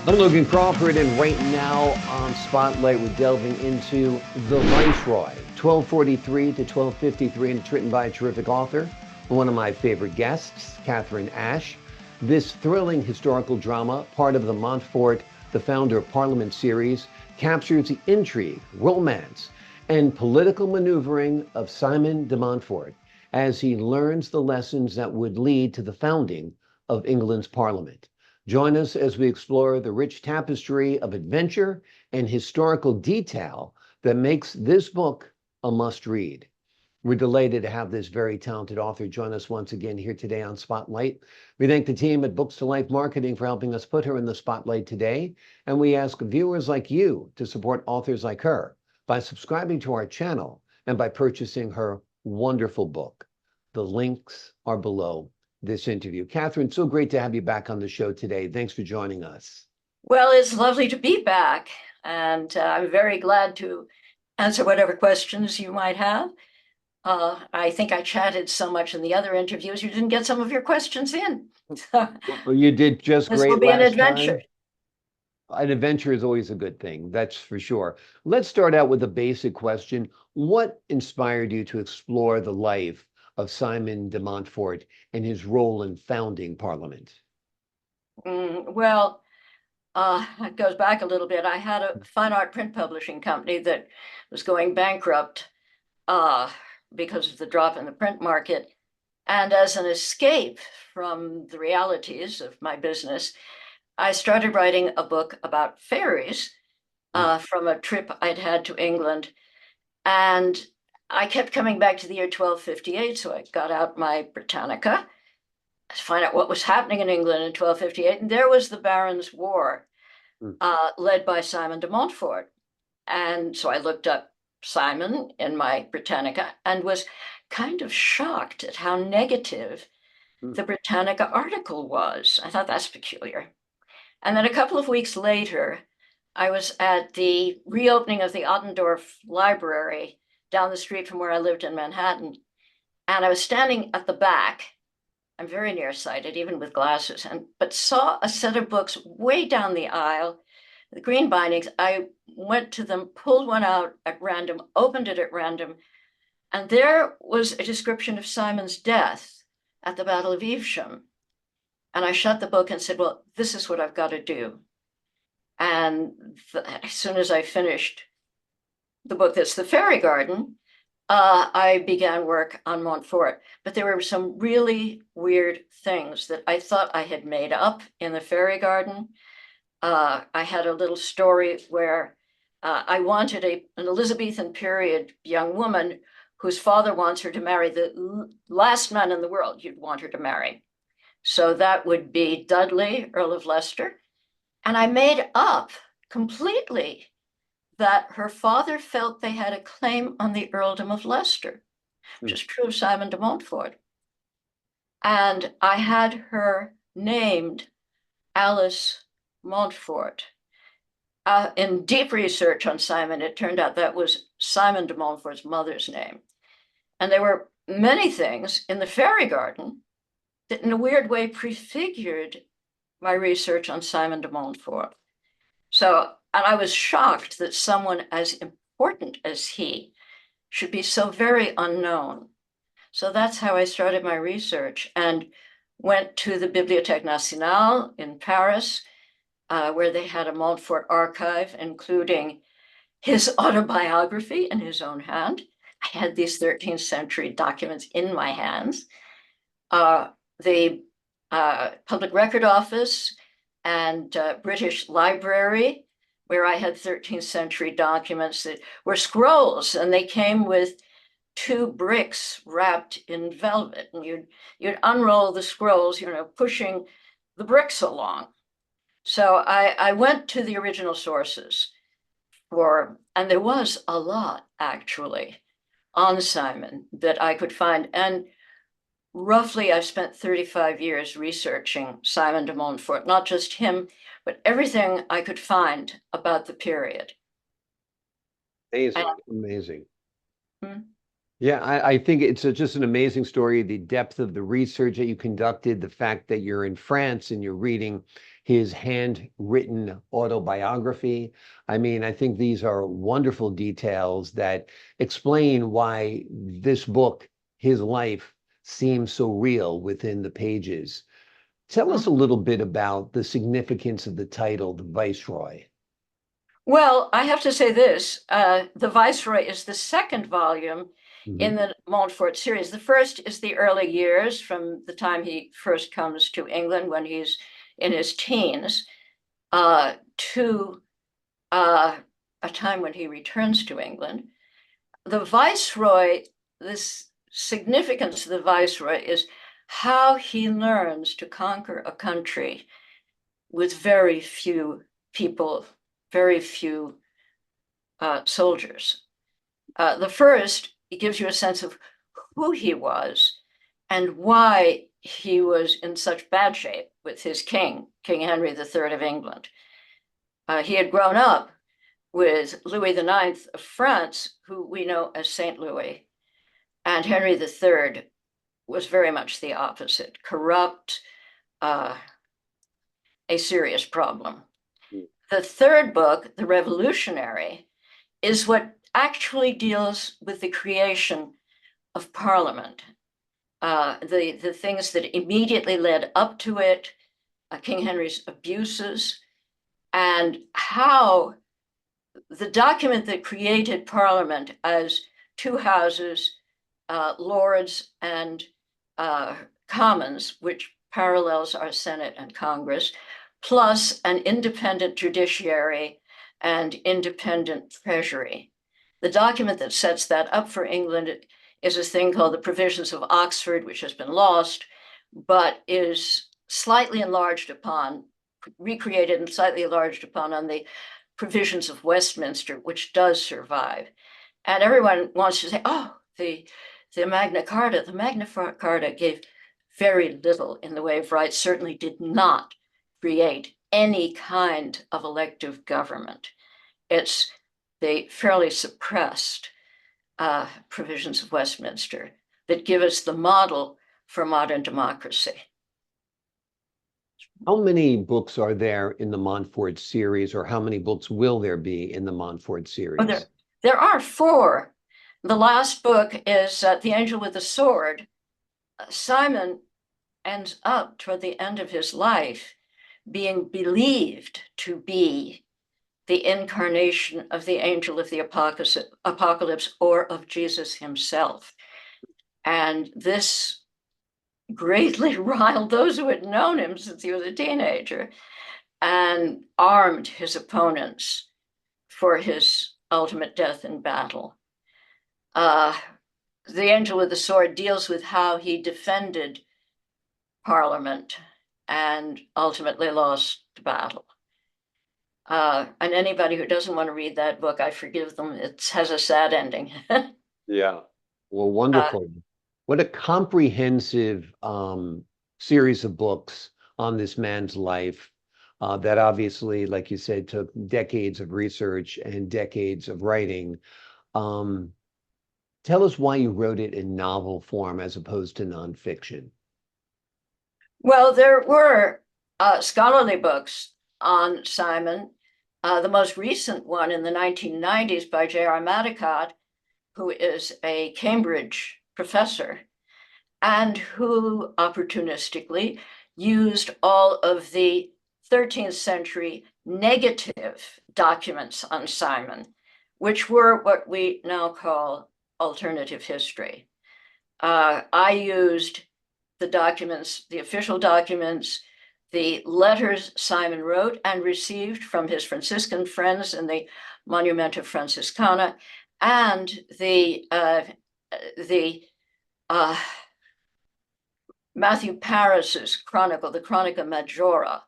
I'm Logan Crawford, and right now on Spotlight, we're delving into The Viceroy, 1243 to 1253, and it's written by a terrific author, one of my favorite guests, Katherine Ashe. This thrilling historical drama, part of the Montfort, the Founder of Parliament series, captures the intrigue, romance, and political maneuvering of Simon de Montfort as he learns the lessons that would lead to the founding of England's Parliament. Join us as we explore the rich tapestry of adventure and historical detail that makes this book a must-read. We're delighted to have this very talented author join us once again here today on Spotlight. We thank the team at Books to Life Marketing for helping us put her in the spotlight today. And we ask viewers like you to support authors like her by subscribing to our channel and by purchasing her wonderful book. The links are below this interview. Katherine, so great to have you back on the show today. Thanks for joining us. Well, it's lovely to be back, and I'm very glad to answer whatever questions you might have. I think I chatted so much in the other interviews, you didn't get some of your questions in. Well, you did just This will great be an last adventure. time. An adventure is always a good thing, that's for sure. Let's start out with a basic question. What inspired you to explore the life of Simon de Montfort and his role in founding Parliament? Well, it goes back a little bit. I had a fine art print publishing company that was going bankrupt because of the drop in the print market. And as an escape from the realities of my business, I started writing a book about fairies from a trip I'd had to England. And I kept coming back to the year 1258, so I got out my Britannica to find out what was happening in England in 1258. And there was the Barons' War, led by Simon de Montfort. And so I looked up Simon in my Britannica and was kind of shocked at how negative the Britannica article was. I thought that's peculiar. And then a couple of weeks later, I was at the reopening of the Ottendorf Library down the street from where I lived in Manhattan. And I was standing at the back. I'm very nearsighted, even with glasses, but saw a set of books way down the aisle, the green bindings. I went to them, pulled one out at random, opened it at random, and there was a description of Simon's death at the Battle of Evesham. And I shut the book and said, well, this is what I've got to do. And as soon as I finished the book that's The Fairy Garden, I began work on Montfort. But there were some really weird things that I thought I had made up in The Fairy Garden. I had a little story where I wanted an Elizabethan period young woman whose father wants her to marry the last man in the world you'd want her to marry. So that would be Dudley, Earl of Leicester. And I made up completely that her father felt they had a claim on the earldom of Leicester, which is true of Simon de Montfort. And I had her named Alice Montfort. In deep research on Simon, it turned out that was Simon de Montfort's mother's name. And there were many things in the Fairy Garden that in a weird way prefigured my research on Simon de Montfort. So, and I was shocked that someone as important as he should be so very unknown. So that's how I started my research and went to the Bibliothèque Nationale in Paris, where they had a Montfort archive, including his autobiography in his own hand. I had these 13th century documents in my hands. The Public Record Office and British Library, where I had 13th century documents that were scrolls, and they came with 2 bricks wrapped in velvet, and you'd unroll the scrolls, pushing the bricks along. So I went to the original sources and there was a lot actually on Simon that I could find. And roughly I've spent 35 years researching Simon de Montfort, not just him, but everything I could find about the period. Amazing, amazing. Yeah, I think it's just an amazing story. The depth of the research that you conducted, the fact that you're in France and you're reading his handwritten autobiography. I mean, I think these are wonderful details that explain why this book, his life, seems so real within the pages. Tell us a little bit about the significance of the title, The Viceroy. Well, I have to say this, The Viceroy is the second volume in Mhm. the Montfort series. The first is the early years from the time he first comes to England when he's in his teens, to a time when he returns to England. The Viceroy, this significance of the Viceroy is how he learns to conquer a country with very few people, very few soldiers. The first, it gives you a sense of who he was and why he was in such bad shape with his king, King Henry III of England. He had grown up with Louis IX of France, who we know as Saint Louis, and Henry III was very much the opposite, corrupt, a serious problem. The third book, The Revolutionary, is what actually deals with the creation of Parliament, the things that immediately led up to it, King Henry's abuses, and how the document that created Parliament as two houses, Lords and Commons, which parallels our Senate and Congress, plus an independent judiciary and independent treasury. The document that sets that up for England is a thing called the Provisions of Oxford, which has been lost, but is slightly enlarged upon, recreated and slightly enlarged upon on the Provisions of Westminster, which does survive. And everyone wants to say, oh, the Magna Carta. The Magna Carta gave very little in the way of rights, certainly did not create any kind of elective government. It's the fairly suppressed provisions of Westminster that give us the model for modern democracy. How many books are there in the Montfort series, or how many books will there be in the Montfort Oh, series? there are four. The last book is The Angel with the Sword. Simon ends up toward the end of his life being believed to be the incarnation of the angel of the apocalypse or of Jesus himself. And this greatly riled those who had known him since he was a teenager and armed his opponents for his ultimate death in battle. The Angel with the Sword deals with how he defended Parliament and ultimately lost the battle. And anybody who doesn't want to read that book, I forgive them. It has a sad ending. Yeah. Well, uh, wonderful. What a comprehensive series of books on this man's life that obviously, like you said, took decades of research and decades of writing. Um, Tell us why you wrote it in novel form as opposed to nonfiction. well, there were scholarly books on Simon. The most recent one in the 1990s by J.R. Madicott, who is a Cambridge professor and who opportunistically used all of the 13th century negative documents on Simon, which were what we now call alternative history. I used the documents, the official documents, the letters Simon wrote and received from his Franciscan friends in the Monumenta Franciscana, and the Matthew Paris's chronicle, the Chronica Majora.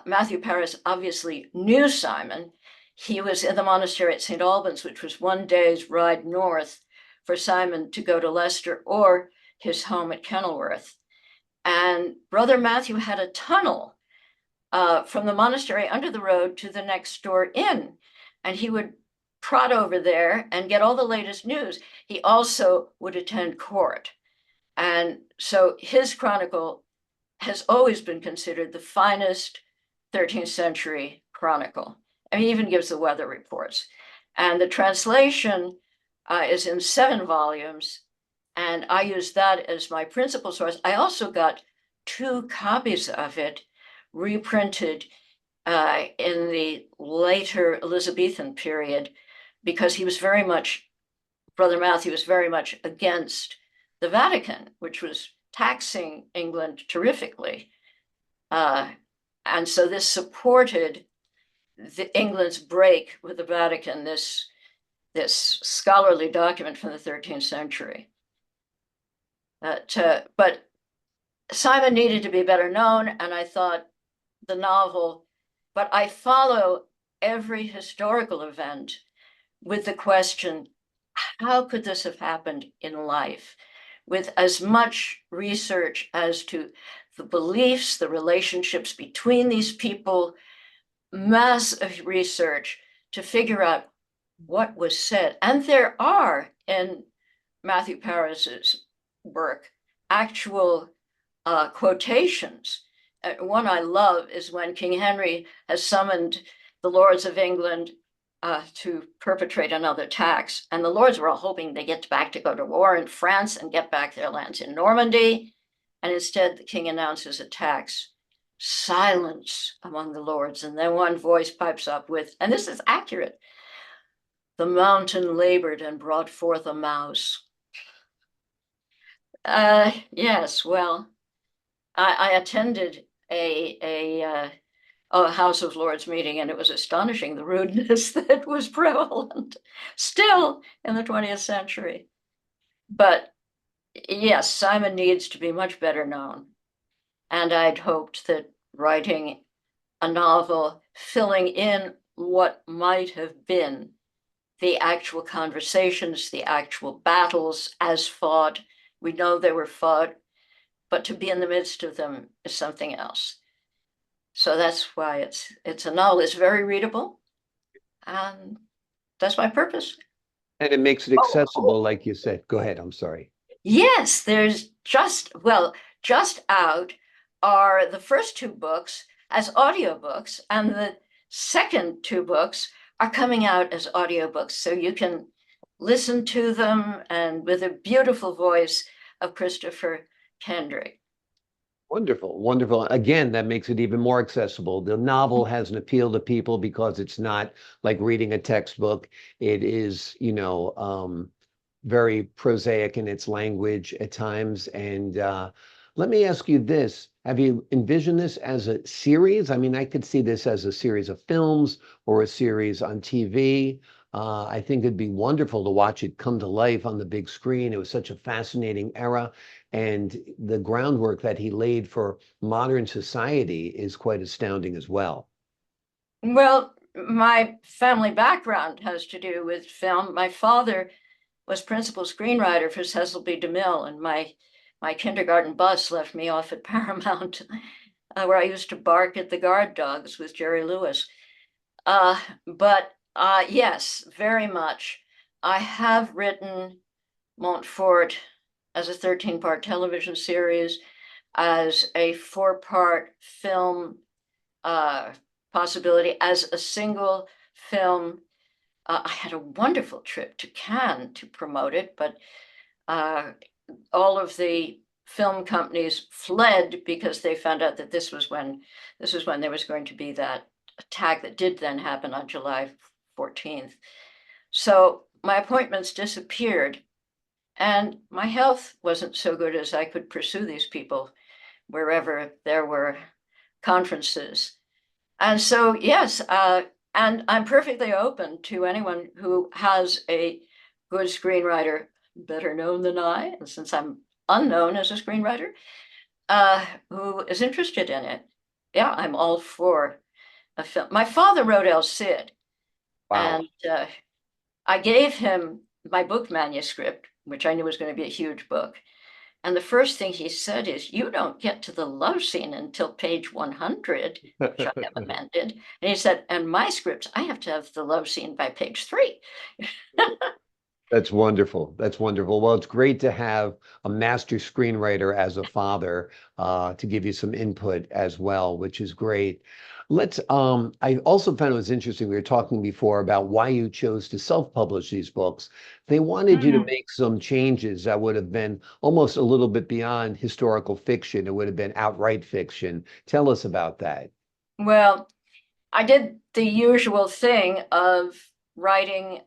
Matthew Paris obviously knew Simon. He was in the monastery at St. Albans, which was one day's ride north for Simon to go to Leicester or his home at Kenilworth. And Brother Matthew had a tunnel from the monastery under the road to the next door inn. And he would trot over there and get all the latest news. He also would attend court. And so his chronicle has always been considered the finest 13th century chronicle. And he even gives the weather reports. And the translation is in 7 volumes. And I use that as my principal source. I also got 2 copies of it reprinted in the later Elizabethan period, because he was very much, Brother Matthew was very much against the Vatican, which was taxing England terrifically. And so this supported England's break with the Vatican, this scholarly document from the 13th century. But Simon needed to be better known, and I thought the novel, but I follow every historical event with the question, how could this have happened in life? With as much research as to the beliefs, the relationships between these people, massive research to figure out what was said. And there are in Matthew Paris's work actual quotations. One I love is when King Henry has summoned the lords of England to perpetrate another tax. And the lords were all hoping they get back to go to war in France and get back their lands in Normandy. And instead, the king announces a tax. Silence among the lords. And then one voice pipes up with, and this is accurate, "The mountain labored and brought forth a mouse." Yes, well, I attended a House of Lords meeting, and it was astonishing the rudeness that was prevalent still in the 20th century. But yes, Simon needs to be much better known. And I'd hoped that writing a novel filling in what might have been the actual conversations, the actual battles as fought. We know they were fought, but to be in the midst of them is something else. So that's why it's a novel. It's very readable, and that's my purpose. And it makes it accessible, like you said. Go ahead, I'm sorry. Yes, there's just out are the first 2 books as audiobooks, and the second 2 books are coming out as audiobooks. So you can listen to them, and with a beautiful voice of Christopher Kendrick. Wonderful, wonderful. Again, that makes it even more accessible. The novel has an appeal to people because it's not like reading a textbook. It is, very prosaic in its language at times. And let me ask you this. Have you envisioned this as a series? I mean, I could see this as a series of films or a series on TV. I think it'd be wonderful to watch it come to life on the big screen. It was such a fascinating era. And the groundwork that he laid for modern society is quite astounding as well. Well, my family background has to do with film. My father was principal screenwriter for Cecil B. DeMille, and my kindergarten bus left me off at Paramount, where I used to bark at the guard dogs with Jerry Lewis. But yes, very much. I have written Montfort as a 13-part television series, as a 4-part film possibility, as a single film. I had a wonderful trip to Cannes to promote it, but all of the film companies fled because they found out that this was when there was going to be that attack that did then happen on July 14th. So my appointments disappeared, and my health wasn't so good as I could pursue these people wherever there were conferences. And so, yes, and I'm perfectly open to anyone who has a good screenwriter, better known than I, and since I'm unknown as a screenwriter, who is interested in it. Yeah, I'm all for a film. My father wrote El Cid. Wow. And I gave him my book manuscript, which I knew was going to be a huge book. And the first thing he said is, you don't get to the love scene until page 100, which I have amended. And he said, and my scripts, I have to have the love scene by page 3. That's wonderful. That's wonderful. Well, it's great to have a master screenwriter as a father to give you some input as well, which is great. I also found it was interesting. We were talking before about why you chose to self-publish these books. They wanted you to make some changes that would have been almost a little bit beyond historical fiction. It would have been outright fiction. Tell us about that. Well, I did the usual thing of writing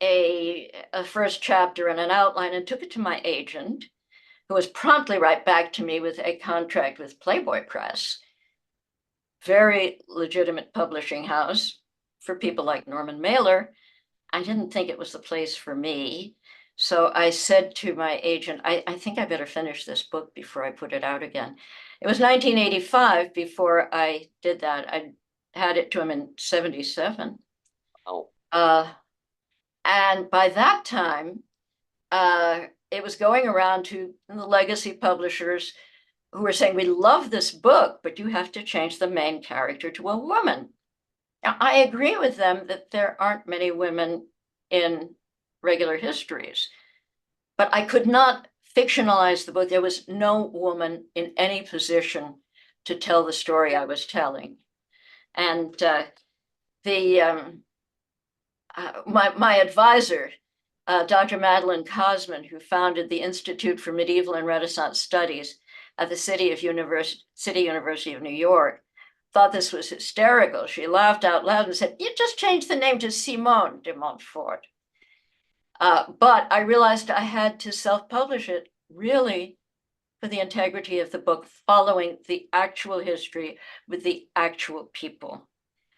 a first chapter and an outline and took it to my agent, who was promptly right back to me with a contract with Playboy Press, very legitimate publishing house for people like Norman Mailer. I didn't think it was the place for me. So I said to my agent, I think I better finish this book before I put it out again. It was 1985 before I did that. I had it to him in 77. Oh. And by that time, it was going around to the legacy publishers who were saying, we love this book, but you have to change the main character to a woman. Now, I agree with them that there aren't many women in regular histories, but I could not fictionalize the book. There was no woman in any position to tell the story I was telling. And my advisor, Dr. Madeline Cosman, who founded the Institute for Medieval and Renaissance Studies at the City University of New York, thought this was hysterical. She laughed out loud and said, you just changed the name to Simon de Montfort. But I realized I had to self-publish it really for the integrity of the book, following the actual history with the actual people.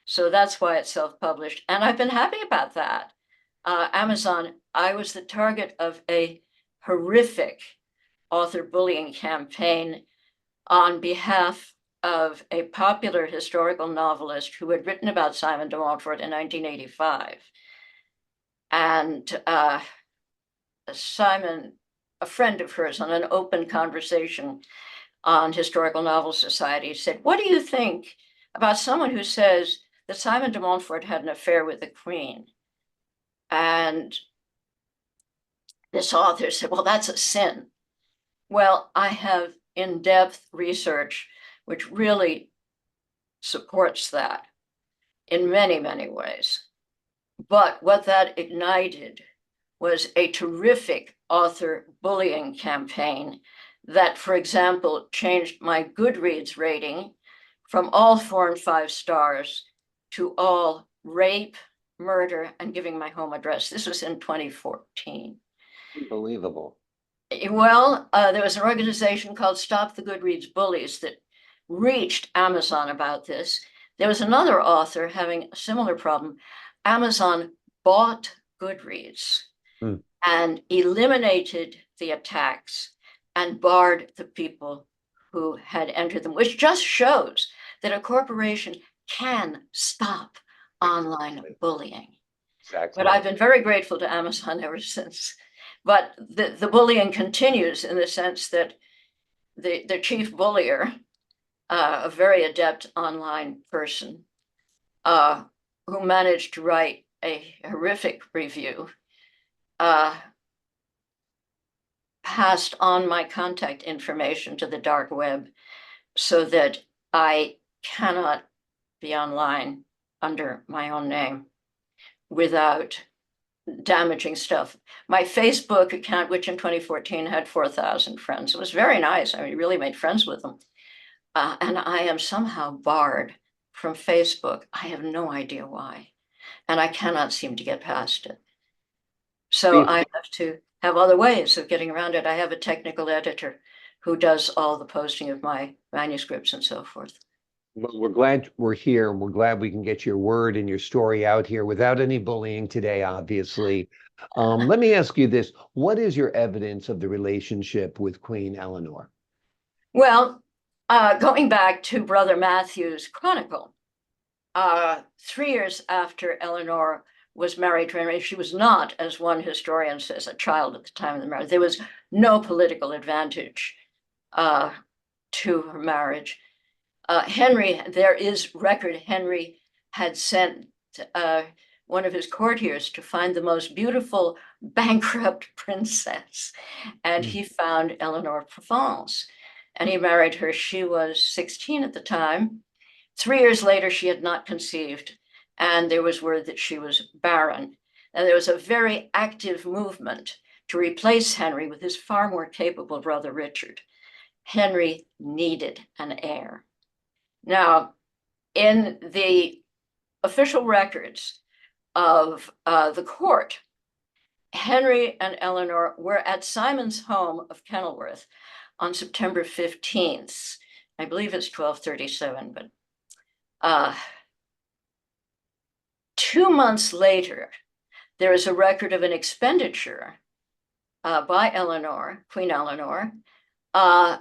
So that's why it's self-published. And I've been happy about that. Amazon, I was the target of a horrific author bullying campaign on behalf of a popular historical novelist who had written about Simon de Montfort in 1985. And Simon, a friend of hers, on an open conversation on Historical Novel Society, said, what do you think about someone who says that Simon de Montfort had an affair with the Queen? And this author said, well, that's a sin. Well, I have in-depth research which really supports that in many, many ways. But what that ignited was a terrific author bullying campaign that, for example, changed my Goodreads rating from all 4 and 5 stars to all rape, murder, and giving my home address. This was in 2014. Unbelievable. Well, there was an organization called Stop the Goodreads Bullies that reached Amazon about this. There was another author having a similar problem. Amazon bought Goodreads and eliminated the attacks and barred the people who had entered them, which just shows that a corporation can stop online bullying. Exactly. But I've been very grateful to Amazon ever since. But the bullying continues in the sense that the chief bullier, a very adept online person, who managed to write a horrific review, passed on my contact information to the dark web so that I cannot be online under my own name without damaging stuff. My Facebook account, which in 2014 had 4,000 friends, it was very nice. I really made friends with them. And I am somehow barred from Facebook. I have no idea why. And I cannot seem to get past it. So I have to have other ways of getting around it. I have a technical editor who does all the posting of my manuscripts and so forth. Well, we're glad we're here, and we're glad we can get your word and your story out here without any bullying today, obviously. Let me ask you this. What is your evidence of the relationship with Queen Eleanor? Well, going back to Brother Matthew's chronicle, 3 years after Eleanor was married to Henry. She was not, as one historian says, a child at the time of the marriage. There was no political advantage to her marriage. Henry, there is record, Henry had sent one of his courtiers to find the most beautiful bankrupt princess, and he found Eleanor of Provence, and he married her. She was 16 at the time. 3 years later, she had not conceived, and there was word that she was barren. And there was a very active movement to replace Henry with his far more capable brother, Richard. Henry needed an heir. Now, in the official records of the court, Henry and Eleanor were at Simon's home of Kenilworth on September 15th. I believe it's 1237, but 2 months later, there is a record of an expenditure by Eleanor, Queen Eleanor,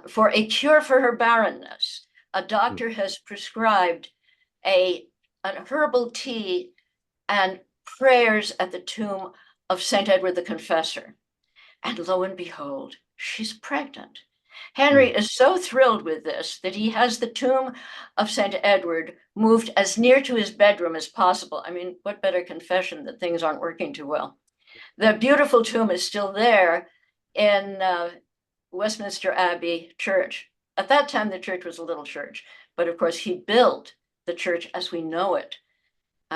for a cure for her barrenness. A doctor has prescribed an herbal tea and prayers at the tomb of St. Edward the Confessor. And lo and behold, she's pregnant. Henry is so thrilled with this that he has the tomb of St. Edward moved as near to his bedroom as possible. I mean, what better confession that things aren't working too well? The beautiful tomb is still there in Westminster Abbey Church. At that time, the church was a little church, but of course, he built the church as we know it.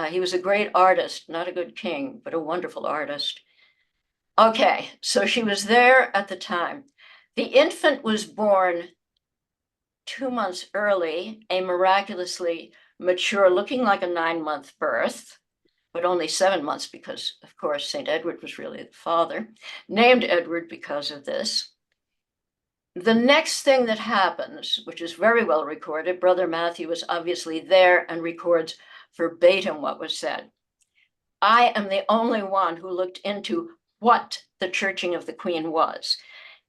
He was a great artist, not a good king, but a wonderful artist. Okay, so she was there at the time. The infant was born 2 months early, a miraculously mature, looking like a 9-month birth, but only 7 months because, of course, St. Edward was really the father, named Edward because of this. The next thing that happens, which is very well recorded, Brother Matthew was obviously there and records verbatim what was said. I am the only one who looked into what the churching of the Queen was.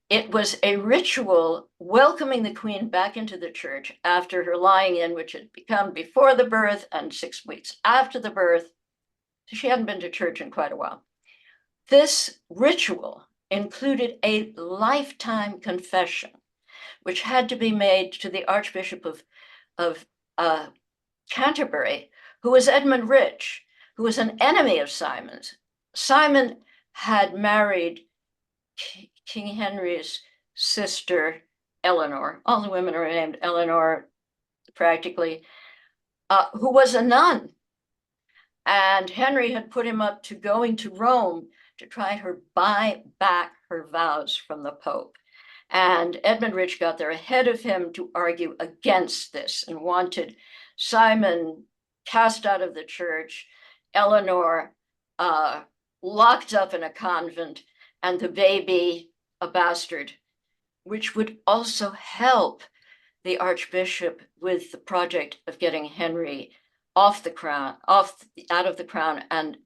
It was a ritual welcoming the Queen back into the church after her lying in, which had become before the birth and 6 weeks after the birth. So she hadn't been to church in quite a while. This ritual included a lifetime confession, which had to be made to the Archbishop of Canterbury, who was Edmund Rich, who was an enemy of Simon's. Simon had married King Henry's sister, Eleanor. All the women are named Eleanor, practically, who was a nun. And Henry had put him up to going to Rome to try to buy back her vows from the Pope. And Edmund Rich got there ahead of him to argue against this and wanted Simon cast out of the church, Eleanor locked up in a convent, and the baby a bastard, which would also help the Archbishop with the project of getting Henry off the crown, out of the crown, and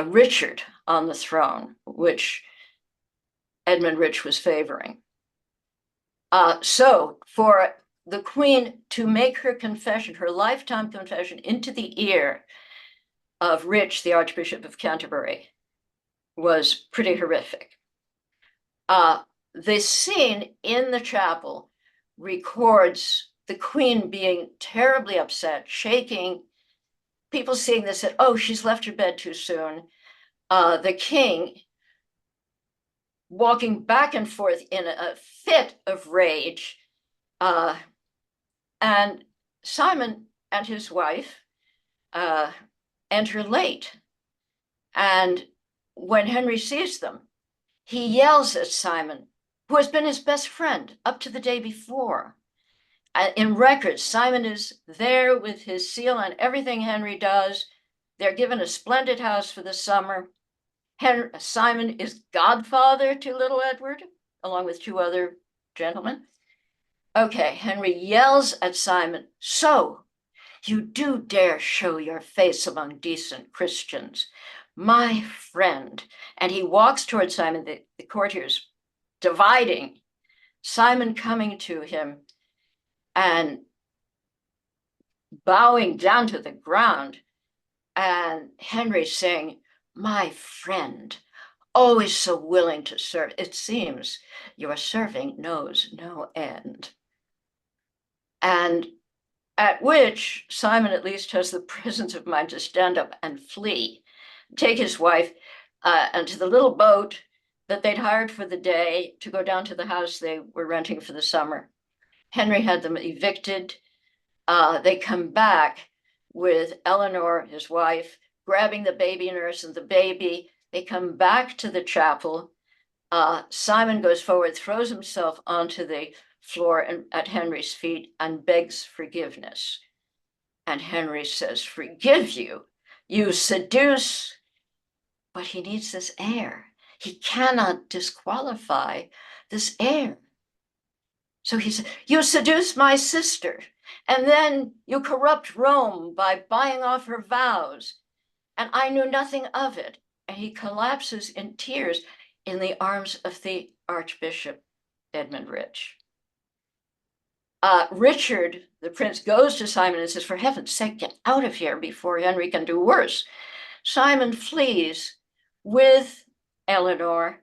Richard on the throne, which Edmund Rich was favoring. So for the Queen to make her confession, her lifetime confession, into the ear of Rich, the Archbishop of Canterbury, was pretty horrific. The scene in the chapel records the Queen being terribly upset, shaking. People seeing this said, oh, she's left her bed too soon. The King walking back and forth in a fit of rage. And Simon and his wife enter late. And when Henry sees them, he yells at Simon, who has been his best friend up to the day before. In records, Simon is there with his seal on everything Henry does. They're given a splendid house for the summer. Simon is godfather to little Edward, along with 2 other gentlemen. Okay, Henry yells at Simon, so you do dare show your face among decent Christians, my friend. And he walks towards Simon, the courtiers dividing, Simon coming to him and bowing down to the ground. And Henry saying, "My friend, always so willing to serve. It seems your serving knows no end." And at which Simon at least has the presence of mind to stand up and flee, take his wife into the little boat that they'd hired for the day to go down to the house they were renting for the summer. Henry had them evicted. They come back with Eleanor, his wife, grabbing the baby nurse and the baby. They come back to the chapel. Simon goes forward, throws himself onto the floor and at Henry's feet and begs forgiveness. And Henry says, "Forgive you? You seduce." But he needs this heir. He cannot disqualify this heir. So he said, "You seduce my sister, and then you corrupt Rome by buying off her vows, and I knew nothing of it." And he collapses in tears in the arms of the Archbishop Edmund Rich. Richard, the prince, goes to Simon and says, "For heaven's sake, get out of here before Henry can do worse." Simon flees with Eleanor,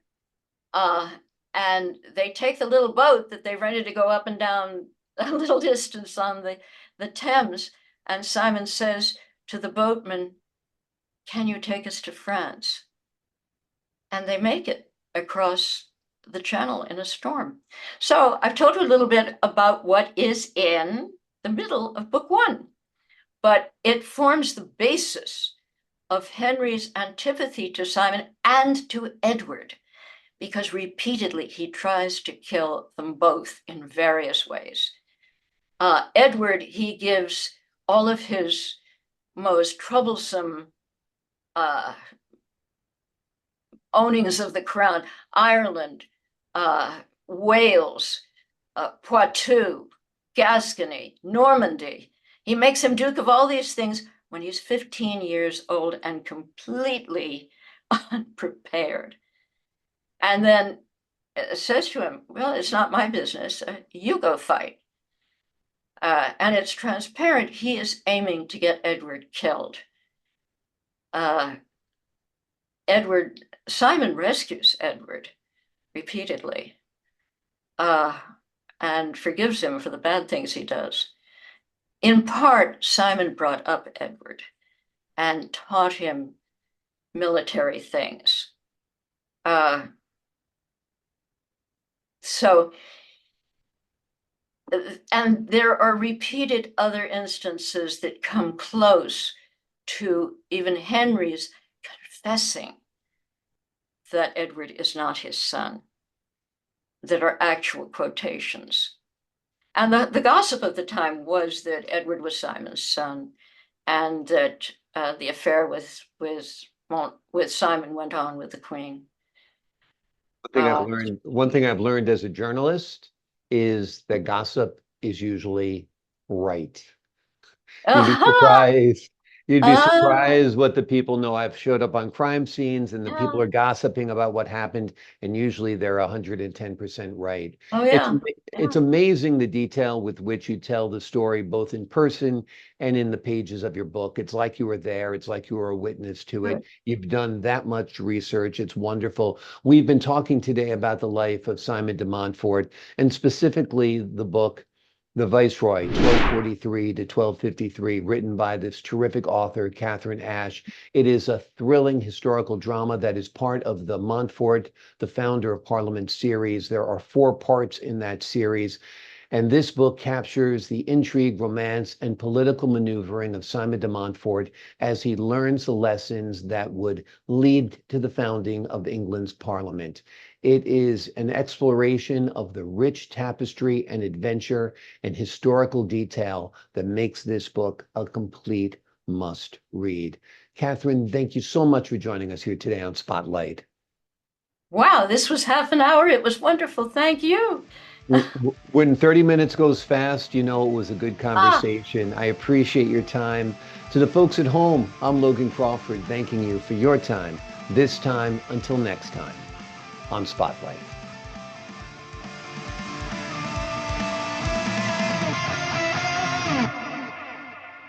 and they take the little boat that they rented to go up and down a little distance on the Thames. And Simon says to the boatman, "Can you take us to France?" And they make it across the channel in a storm. So I've told you a little bit about what is in the middle of book one, but it forms the basis of Henry's antipathy to Simon and to Edward, because repeatedly he tries to kill them both in various ways. Edward, he gives all of his most troublesome ownings of the crown, Ireland, Wales, Poitou, Gascony, Normandy. He makes him Duke of all these things when he's 15 years old and completely unprepared. And then says to him, "Well, it's not my business. You go fight." And it's transparent. He is aiming to get Edward killed. Simon rescues Edward repeatedly and forgives him for the bad things he does. In part, Simon brought up Edward and taught him military things. And there are repeated other instances that come close to even Henry's confessing that Edward is not his son, that are actual quotations. And the gossip of the time was that Edward was Simon's son, and that the affair with Simon went on with the Queen. One thing I've learned as a journalist is that gossip is usually right. You'd be surprised. You'd be surprised what the people know. I've showed up on crime scenes and the people are gossiping about what happened, and usually they're 110% right. Oh, yeah. It's amazing the detail with which you tell the story, both in person and in the pages of your book. It's like you were there. It's like you were a witness to it. You've done that much research. It's wonderful. We've been talking today about the life of Simon de Montfort, and specifically the book, The Viceroy, 1243 to 1253, written by this terrific author, Katherine Ashe. It is a thrilling historical drama that is part of the Montfort, the Founder of Parliament series. There are 4 parts in that series. And this book captures the intrigue, romance, and political maneuvering of Simon de Montfort as he learns the lessons that would lead to the founding of England's Parliament. It is an exploration of the rich tapestry and adventure and historical detail that makes this book a complete must read. Katherine, thank you so much for joining us here today on Spotlight. Wow, this was half an hour. It was wonderful. Thank you. When 30 minutes goes fast, you know it was a good conversation. I appreciate your time. To the folks at home, I'm Logan Crawford, thanking you for your time, this time until next time on Spotlight.